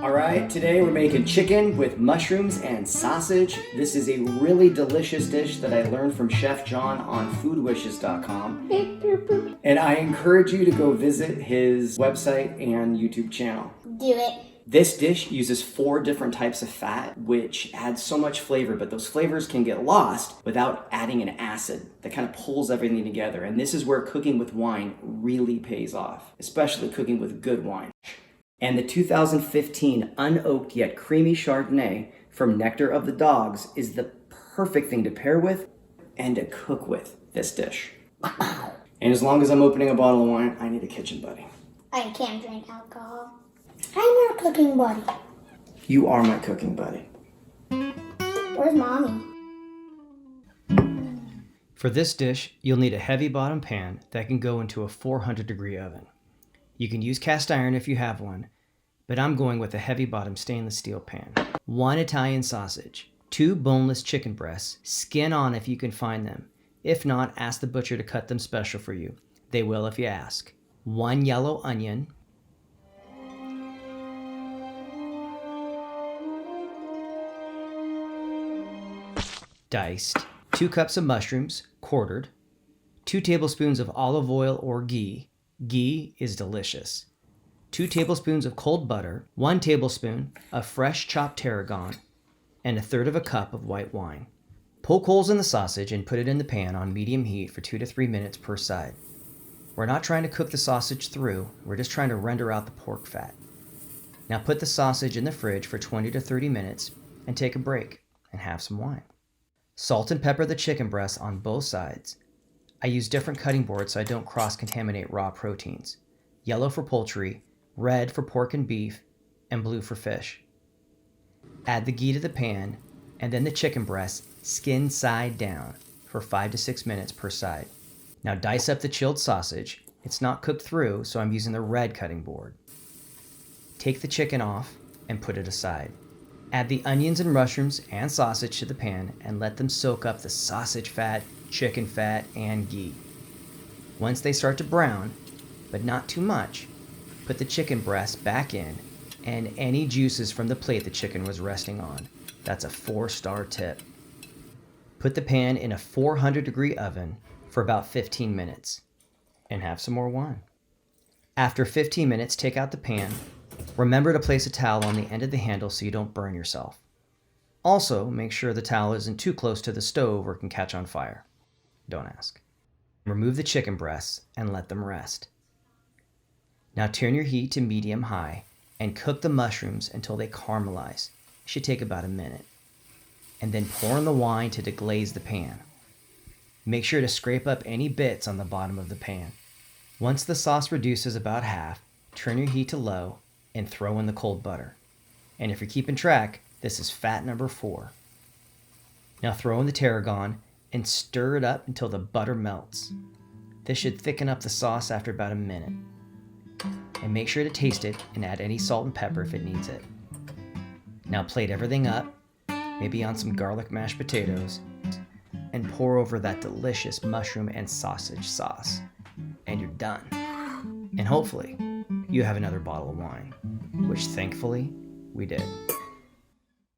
Alright, today we're making chicken with mushrooms and sausage. This is a really delicious dish that I learned from Chef John on foodwishes.com. And I encourage you to go visit his website and YouTube channel. Do it. This dish uses 4 different types of fat, which adds so much flavor, but those flavors can get lost without adding an acid that kind of pulls everything together. And this is where cooking with wine really pays off, especially cooking with good wine. And the 2015 unoaked yet creamy Chardonnay from Nectar of the Dogs is the perfect thing to pair with and to cook with this dish. And as long as I'm opening a bottle of wine, I need a kitchen buddy. I can't drink alcohol. I'm your cooking buddy. You are my cooking buddy. Where's Mommy? For this dish, you'll need a heavy bottom pan that can go into a 400-degree oven. You can use cast iron if you have one, but I'm going with a heavy bottom stainless steel pan. 1 Italian sausage, 2 boneless chicken breasts, skin on if you can find them. If not, ask the butcher to cut them special for you. They will if you ask. 1 yellow onion, diced, 2 cups of mushrooms, quartered, 2 tablespoons of olive oil or ghee. Ghee is delicious. 2 tablespoons of cold butter, 1 tablespoon of fresh chopped tarragon, and 1/3 cup of white wine. Poke holes in the sausage and put it in the pan on medium heat for 2 to 3 minutes per side. We're not trying to cook the sausage through, we're just trying to render out the pork fat. Now put the sausage in the fridge for 20 to 30 minutes and take a break and have some wine. Salt and pepper the chicken breasts on both sides. I use different cutting boards so I don't cross-contaminate raw proteins. Yellow for poultry, red for pork and beef, and blue for fish. Add the ghee to the pan, and then the chicken breasts, skin side down, for 5 to 6 minutes per side. Now dice up the chilled sausage. It's not cooked through, so I'm using the red cutting board. Take the chicken off and put it aside. Add the onions and mushrooms and sausage to the pan and let them soak up the sausage fat, chicken fat, and ghee. Once they start to brown, but not too much, put the chicken breast back in and any juices from the plate the chicken was resting on. That's a 4-star tip. Put the pan in a 400-degree oven for about 15 minutes and have some more wine. After 15 minutes, take out the pan. Remember to place a towel on the end of the handle so you don't burn yourself. Also, make sure the towel isn't too close to the stove or it can catch on fire. Don't ask. Remove the chicken breasts and let them rest. Now turn your heat to medium-high and cook the mushrooms until they caramelize. It should take about a minute. And then pour in the wine to deglaze the pan. Make sure to scrape up any bits on the bottom of the pan. Once the sauce reduces about half, turn your heat to low and throw in the cold butter. And if you're keeping track, this is fat number 4. Now throw in the tarragon and stir it up until the butter melts. This should thicken up the sauce after about a minute. And make sure to taste it and add any salt and pepper if it needs it. Now plate everything up, maybe on some garlic mashed potatoes, and pour over that delicious mushroom and sausage sauce. And you're done. And hopefully, you have another bottle of wine, which thankfully we did.